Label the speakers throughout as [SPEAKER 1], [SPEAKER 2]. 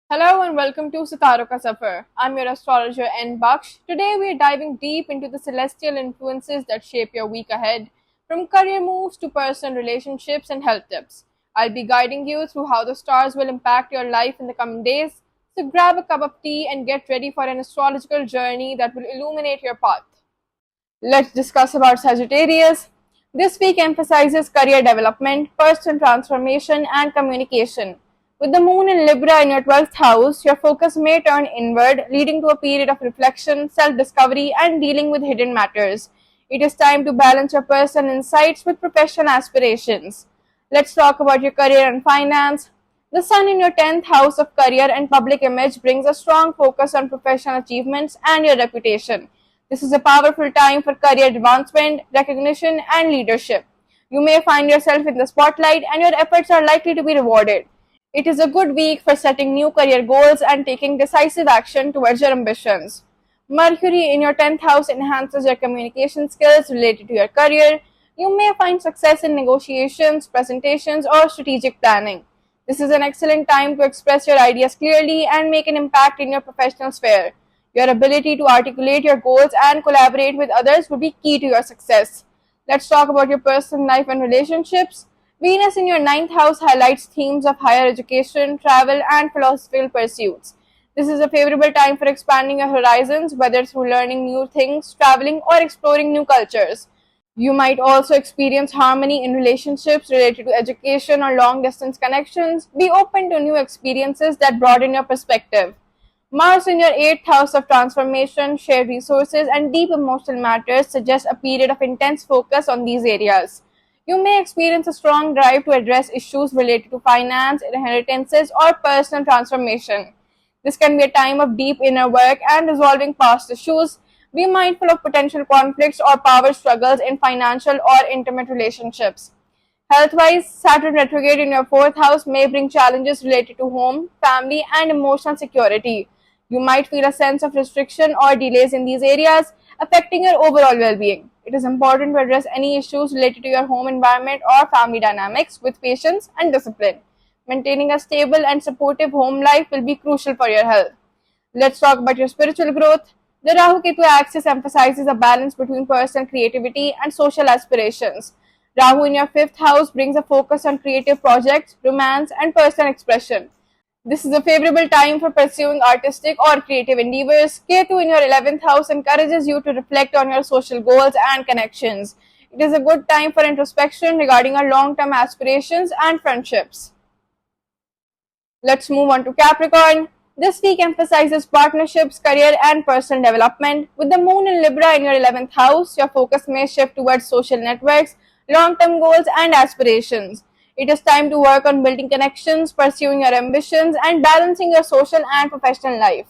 [SPEAKER 1] Hello and welcome to Sitaro Ka Safar. I'm your astrologer N. Baksh. Today we are diving deep into the celestial influences that shape your week ahead, from career moves to personal relationships and health tips. I'll be guiding you through how the stars will impact your life in the coming days. So grab a cup of tea and get ready for an astrological journey that will illuminate your path. Let's discuss about Sagittarius. This week emphasizes career development, personal transformation, and communication. With the moon in Libra in your 12th house, your focus may turn inward, leading to a period of reflection, self discovery, and dealing with hidden matters. It is time to balance your personal insights with professional aspirations. Let's talk about your career and finance. The sun in your 10th house of career and public image brings a strong focus on professional achievements and your reputation. This is a powerful time for career advancement, recognition, and leadership. You may find yourself in the spotlight and your efforts are likely to be rewarded. It is a good week for setting new career goals and taking decisive action towards your ambitions. Mercury in your 10th house enhances your communication skills related to your career. You may find success in negotiations, presentations, or strategic planning. This is an excellent time to express your ideas clearly and make an impact in your professional sphere. Your ability to articulate your goals and collaborate with others will be key to your success. Let's talk about your personal life and relationships. Venus in your ninth house highlights themes of higher education, travel, and philosophical pursuits. This is a favorable time for expanding your horizons, whether through learning new things, traveling, or exploring new cultures. You might also experience harmony in relationships related to education or long distance connections. Be open to new experiences that broaden your perspective. Mars in your 8th house of transformation, shared resources, and deep emotional matters suggests a period of intense focus on these areas. You may experience a strong drive to address issues related to finance, inheritances, or personal transformation. This can be a time of deep inner work and resolving past issues. Be mindful of potential conflicts or power struggles in financial or intimate relationships. Health-wise, Saturn retrograde in your 4th house may bring challenges related to home, family, and emotional security. You might feel a sense of restriction or delays in these areas, affecting your overall well-being. It is important to address any issues related to your home environment or family dynamics with patience and discipline. Maintaining a stable and supportive home life will be crucial for your health. Let's talk about your spiritual growth. The Rahu Ketu axis emphasizes a balance between personal creativity and social aspirations. Rahu in your fifth house brings a focus on creative projects, romance, and personal expression. This is a favorable time for pursuing artistic or creative endeavors. Ketu in your 11th house encourages you to reflect on your social goals and connections. It is a good time for introspection regarding our long term aspirations and friendships. Let's move on to Capricorn. This week emphasizes partnerships, career, and personal development. With the moon in Libra in your 11th house, your focus may shift towards social networks, long term goals, and aspirations. It is time to work on building connections, pursuing your ambitions, and balancing your social and professional life.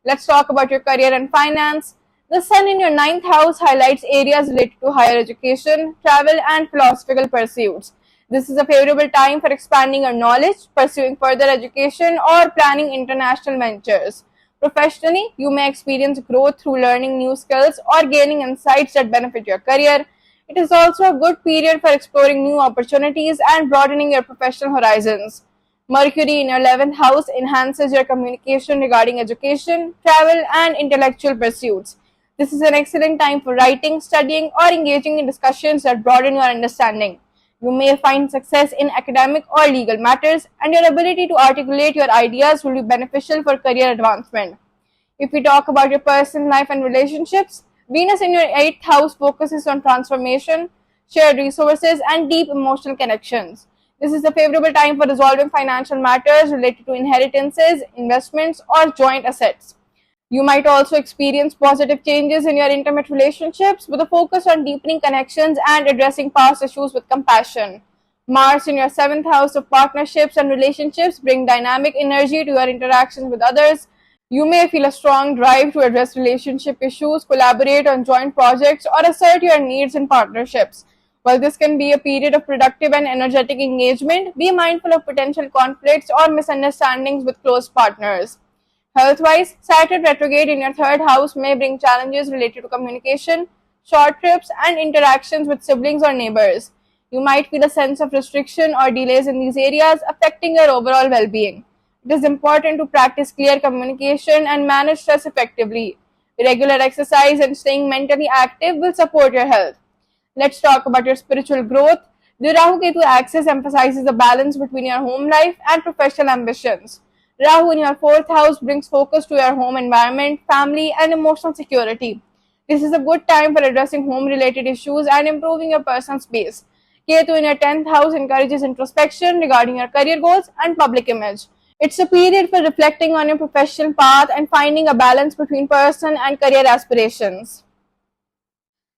[SPEAKER 1] Let's talk about your career and finance. The sun in your ninth house highlights areas related to higher education, travel, and philosophical pursuits. This is a favorable time for expanding your knowledge, pursuing further education, or planning international ventures. Professionally, you may experience growth through learning new skills or gaining insights that benefit your career. It is also a good period for exploring new opportunities and broadening your professional horizons. Mercury in your 11th house enhances your communication regarding education, travel, and intellectual pursuits. This is an excellent time for writing, studying, or engaging in discussions that broaden your understanding. You may find success in academic or legal matters, and your ability to articulate your ideas will be beneficial for career advancement. If we talk about your personal life and relationships, Venus in your 8th house focuses on transformation, shared resources, and deep emotional connections. This is a favorable time for resolving financial matters related to inheritances, investments, or joint assets. You might also experience positive changes in your intimate relationships with a focus on deepening connections and addressing past issues with compassion. Mars in your 7th house of partnerships and relationships bring dynamic energy to your interactions with others. You may feel a strong drive to address relationship issues, collaborate on joint projects, or assert your needs in partnerships. While this can be a period of productive and energetic engagement, be mindful of potential conflicts or misunderstandings with close partners. Health-wise, Saturn retrograde in your 3rd house may bring challenges related to communication, short trips, and interactions with siblings or neighbors. You might feel a sense of restriction or delays in these areas, affecting your overall well-being. It is important to practice clear communication and manage stress effectively. Regular exercise and staying mentally active will support your health. Let's talk about your spiritual growth. The Rahu Ketu axis emphasizes the balance between your home life and professional ambitions. Rahu in your fourth house brings focus to your home environment, family, and emotional security. This is a good time for addressing home related issues and improving your personal space. Ketu in your 10th house encourages introspection regarding your career goals and public image. It's a period for reflecting on your professional path and finding a balance between personal and career aspirations.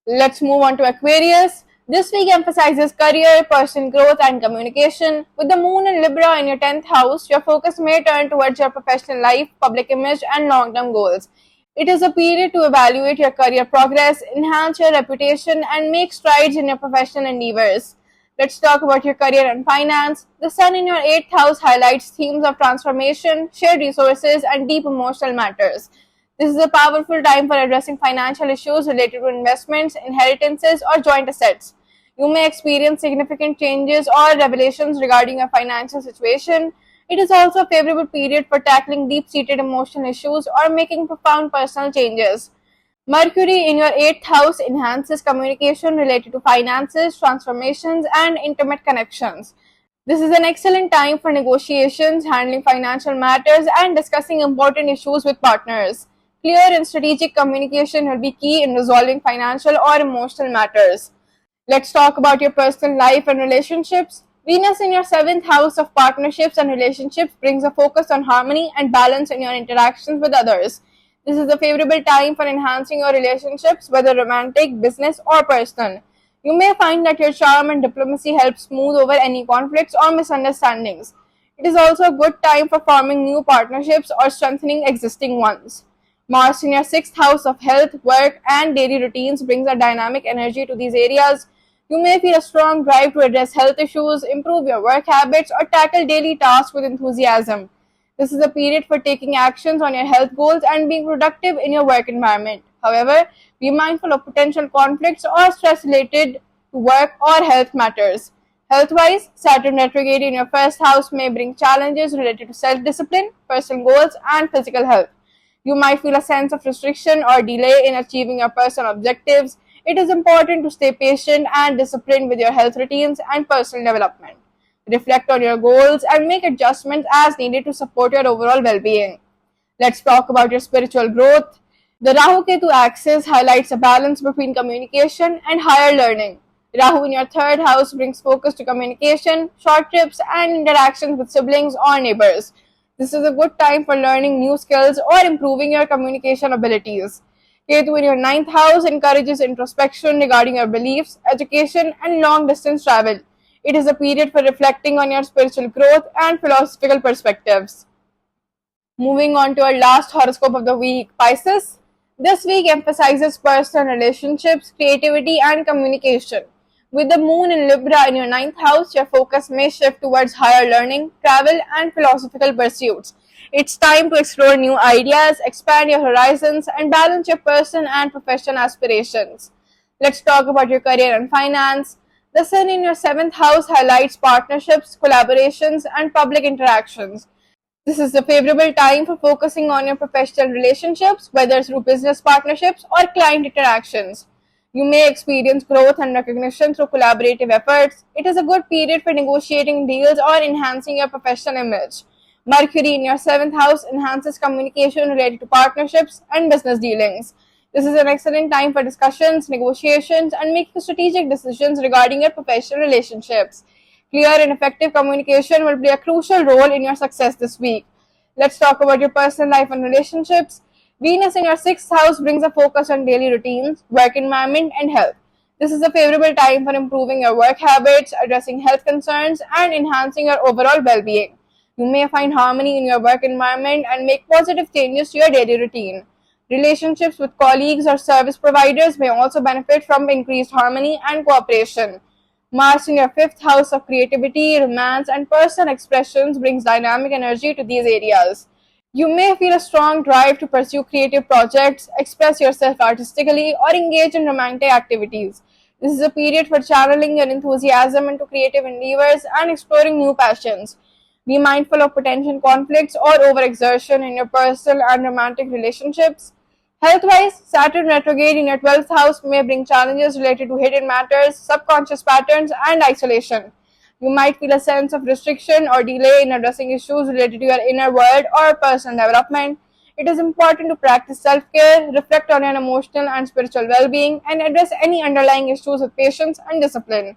[SPEAKER 1] Let's move on to Aquarius. This week emphasizes career, personal growth, and communication. With the moon in Libra in your 10th house, your focus may turn towards your professional life, public image, and long term goals. It is a period to evaluate your career progress, enhance your reputation, and make strides in your professional endeavors. Let's talk about your career and finance. The sun in your 8th house highlights themes of transformation, shared resources, and deep emotional matters. This is a powerful time for addressing financial issues related to investments, inheritances, or joint assets. You may experience significant changes or revelations regarding your financial situation. It is also a favorable period for tackling deep seated emotional issues or making profound personal changes. Mercury in your 8th house enhances communication related to finances, transformations, and intimate connections. This is an excellent time for negotiations, handling financial matters, and discussing important issues with partners. Clear and strategic communication will be key in resolving financial or emotional matters. Let's talk about your personal life and relationships. Venus in your 7th house of partnerships and relationships brings a focus on harmony and balance in your interactions with others. This is a favorable time for enhancing your relationships, whether romantic, business, or personal. You may find that your charm and diplomacy help smooth over any conflicts or misunderstandings. It is also a good time for forming new partnerships or strengthening existing ones. Mars in your 6th house of health, work, and daily routines brings a dynamic energy to these areas. You may feel a strong drive to address health issues, improve your work habits, or tackle daily tasks with enthusiasm. This is a period for taking actions on your health goals and being productive in your work environment. However, be mindful of potential conflicts or stress related to work or health matters. Health-wise, Saturn retrograde in your first house may bring challenges related to self-discipline, personal goals, and physical health. You might feel a sense of restriction or delay in achieving your personal objectives. It is important to stay patient and disciplined with your health routines and personal development. Reflect on your goals and make adjustments as needed to support your overall well being. Let's talk about your spiritual growth. The Rahu Ketu axis highlights a balance between communication and higher learning. Rahu in your third house brings focus to communication, short trips, and interactions with siblings or neighbors. This is a good time for learning new skills or improving your communication abilities. Ketu in your ninth house encourages introspection regarding your beliefs, education, and long distance travel. It is a period for reflecting on your spiritual growth and philosophical perspectives. Moving on to our last horoscope of the week, Pisces. This week emphasizes personal relationships, creativity, and communication. With the moon in Libra in your ninth house, your focus may shift towards higher learning, travel, and philosophical pursuits. It's time to explore new ideas, expand your horizons, and balance your personal and professional aspirations. Let's talk about your career and finance. The sun in your seventh house highlights partnerships, collaborations, and public interactions. This is a favorable time for focusing on your professional relationships, whether through business partnerships or client interactions. You may experience growth and recognition through collaborative efforts. It is a good period for negotiating deals or enhancing your professional image. Mercury in your seventh house enhances communication related to partnerships and business dealings. This is an excellent time for discussions, negotiations, and making strategic decisions regarding your professional relationships. Clear and effective communication will play a crucial role in your success this week. Let's talk about your personal life and relationships. Venus in your sixth house brings a focus on daily routines, work environment, and health. This is a favorable time for improving your work habits, addressing health concerns, and enhancing your overall well being. You may find harmony in your work environment and make positive changes to your daily routine. Relationships with colleagues or service providers may also benefit from increased harmony and cooperation. Mars in your fifth house of creativity, romance, and personal expressions brings dynamic energy to these areas. You may feel a strong drive to pursue creative projects, express yourself artistically, or engage in romantic activities. This is a period for channeling your enthusiasm into creative endeavors and exploring new passions. Be mindful of potential conflicts or overexertion in your personal and romantic relationships. Health-wise, Saturn retrograde in your 12th house may bring challenges related to hidden matters, subconscious patterns, and isolation. You might feel a sense of restriction or delay in addressing issues related to your inner world or personal development. It is important to practice self care, reflect on your emotional and spiritual well being, and address any underlying issues with patience and discipline.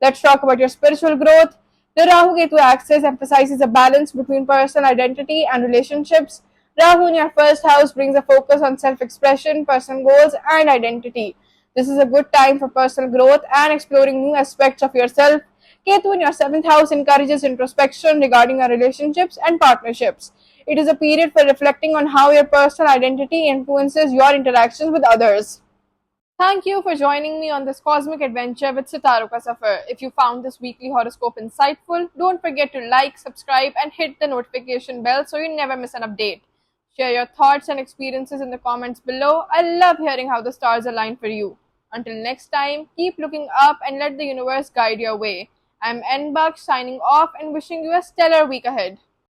[SPEAKER 1] Let's talk about your spiritual growth. The Rahu Ketu axis emphasizes a balance between personal identity and relationships. Rahu in your first house brings a focus on self expression, personal goals, and identity. This is a good time for personal growth and exploring new aspects of yourself. Ketu in your seventh house encourages introspection regarding your relationships and partnerships. It is a period for reflecting on how your personal identity influences your interactions with others. Thank you for joining me on this cosmic adventure with Sitaro Ka Safar. If you found this weekly horoscope insightful, don't forget to like, subscribe, and hit the notification bell so you never miss an update. Share your thoughts and experiences in the comments below. I love hearing how the stars align for you. Until next time, keep looking up and let the universe guide your way. I'm N Buck signing off and wishing you a stellar week ahead.